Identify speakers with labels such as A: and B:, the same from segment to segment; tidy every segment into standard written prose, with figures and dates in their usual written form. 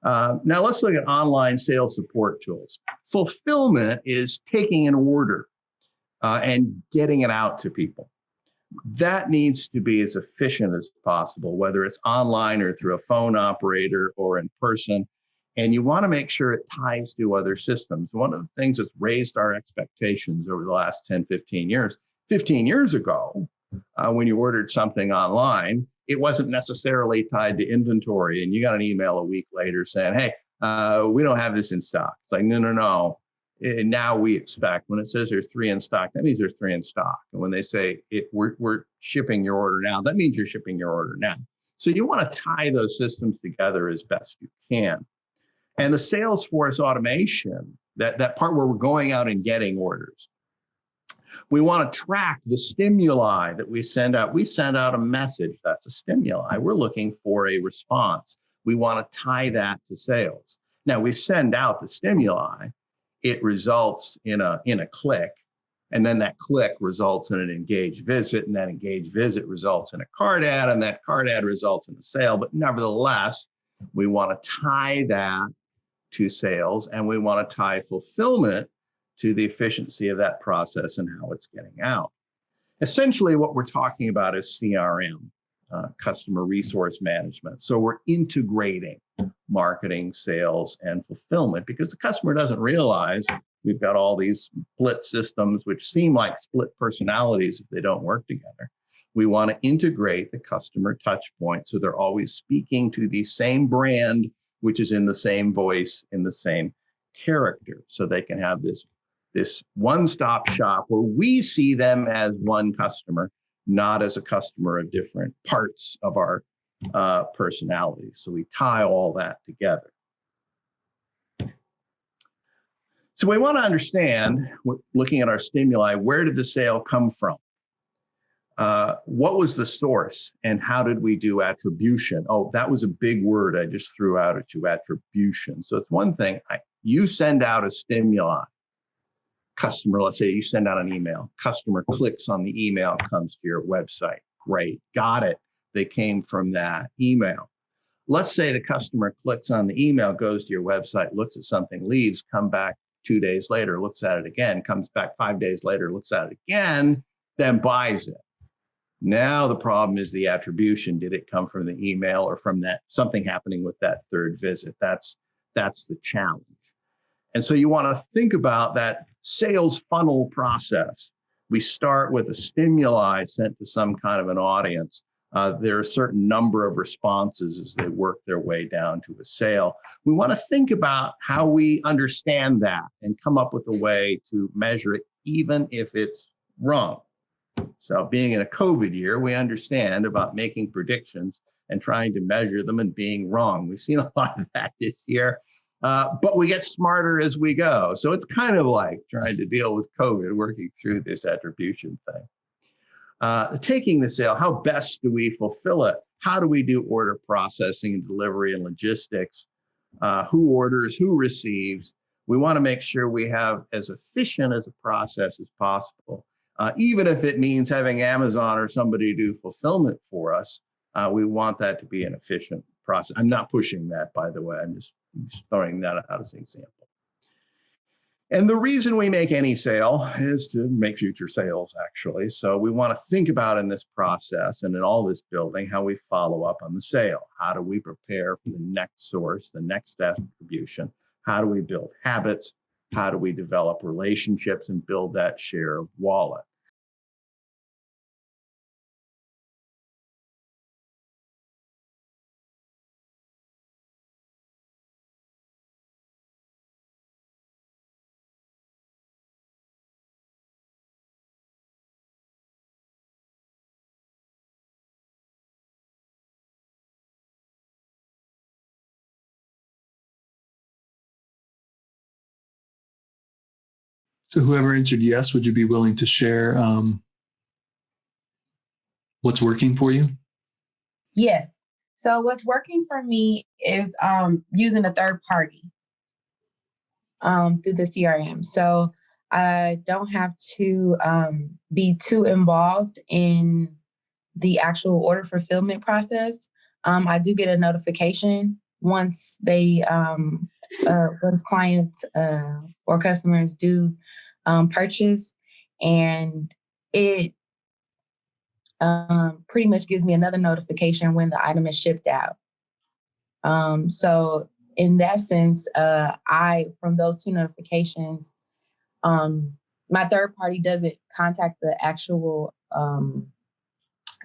A: Now let's look at online sales support tools. Fulfillment is taking an order and getting it out to people. That needs to be as efficient as possible, whether it's online or through a phone operator or in person. And you want to make sure it ties to other systems. One of the things that's raised our expectations over the last 10, 15 years, 15 years ago, when you ordered something online, it wasn't necessarily tied to inventory. And you got an email a week later saying, hey, we don't have this in stock. It's like, no. And now we expect when it says there's 3 in stock, that means there's 3 in stock. And when they say we're shipping your order now, that means you're shipping your order now. So you want to tie those systems together as best you can. And the Salesforce automation, that part where we're going out and getting orders, we want to track the stimuli that we send out. We send out a message, that's a stimuli. We're looking for a response. We want to tie that to sales. Now we send out the stimuli. It results in a click, and then that click results in an engaged visit, and that engaged visit results in a card ad, and that card ad results in a sale. But nevertheless, we want to tie that to sales, and we want to tie fulfillment to the efficiency of that process and how it's getting out. Essentially, what we're talking about is CRM, customer resource management. So we're integrating marketing, sales, and fulfillment because the customer doesn't realize we've got all these split systems which seem like split personalities if they don't work together. We want to integrate the customer touch point so they're always speaking to the same brand, which is in the same voice, in the same character, so they can have this one-stop shop where we see them as one customer, not as a customer of different parts of our personality. So we tie all that together. So we want to understand, looking at our stimuli, where did the sale come from? What was the source and how did we do attribution? Oh, that was a big word I just threw out at you, attribution. So it's one thing, you send out a stimuli. Customer, let's say you send out an email, customer clicks on the email, comes to your website. Great, got it. They came from that email. Let's say the customer clicks on the email, goes to your website, looks at something, leaves, come back 2 days later, looks at it again, comes back 5 days later, looks at it again, then buys it. Now the problem is the attribution. Did it come from the email or from that something happening with that third visit? That's the challenge. And so you want to think about that sales funnel process. We start with a stimuli sent to some kind of an audience. There are a certain number of responses as they work their way down to a sale. We want to think about how we understand that and come up with a way to measure it, even if it's wrong. So being in a COVID year, we understand about making predictions and trying to measure them and being wrong. We've seen a lot of that this year. But we get smarter as we go. So it's kind of like trying to deal with COVID, working through this attribution thing. Taking the sale, how best do we fulfill it? How do we do order processing and delivery and logistics? Who orders, who receives? We want to make sure we have as efficient as a process as possible. Even if it means having Amazon or somebody do fulfillment for us, we want that to be an efficient process. I'm not pushing that, by the way. I'm just throwing that out as an example. And the reason we make any sale is to make future sales, actually. So we want to think about in this process and in all this building, how we follow up on the sale. How do we prepare for the next source, the next attribution? How do we build habits? How do we develop relationships and build that share of wallet?
B: So whoever answered yes, would you be willing to share what's working for you?
C: Yes. So what's working for me is using a third party through the CRM. So I don't have to be too involved in the actual order fulfillment process. I do get a notification once clients or customers do purchase, and it pretty much gives me another notification when the item is shipped out. So in that sense, from those two notifications, my third party doesn't contact the actual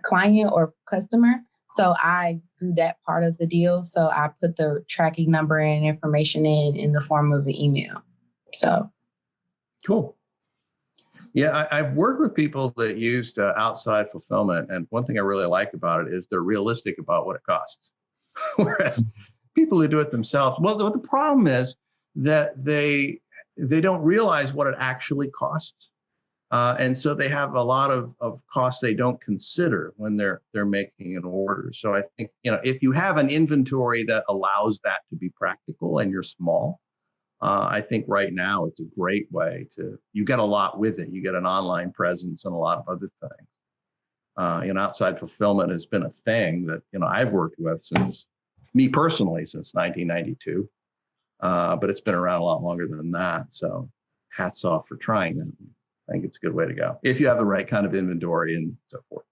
C: client or customer. So I do that part of the deal. So I put the tracking number and information in the form of the email. So
A: Cool. Yeah, I've worked with people that used outside fulfillment, and one thing I really like about it is they're realistic about what it costs. Whereas people who do it themselves, well, the problem is that they don't realize what it actually costs, and so they have a lot of costs they don't consider when they're making an order. So I think, if you have an inventory that allows that to be practical and you're small, I think right now it's a great way you get a lot with it. You get an online presence and a lot of other things. Outside fulfillment has been a thing that, I've worked with since 1992. But it's been around a lot longer than that. So hats off for trying that. I think it's a good way to go if you have the right kind of inventory and so forth.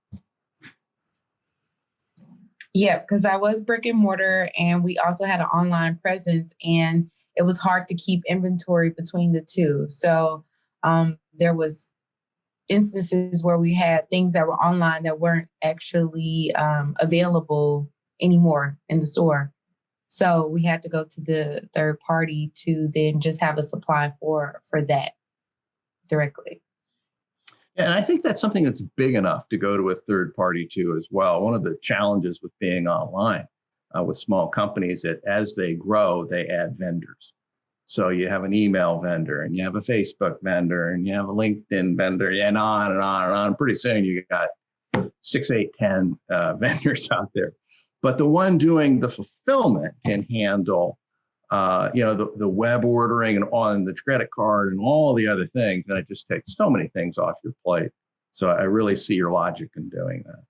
C: yeah, because I was brick and mortar, and we also had an online presence, and it was hard to keep inventory between the two. So there was instances where we had things that were online that weren't actually available anymore in the store. So we had to go to the third party to then just have a supply for that directly.
A: And I think that's something that's big enough to go to a third party too as well. One of the challenges with being online with small companies that as they grow, they add vendors. So you have an email vendor, and you have a Facebook vendor, and you have a LinkedIn vendor, and on and on and on. Pretty soon you got 6, 8, 10 vendors out there. But the one doing the fulfillment can handle the web ordering and on the credit card and all the other things. And it just takes so many things off your plate. So I really see your logic in doing that.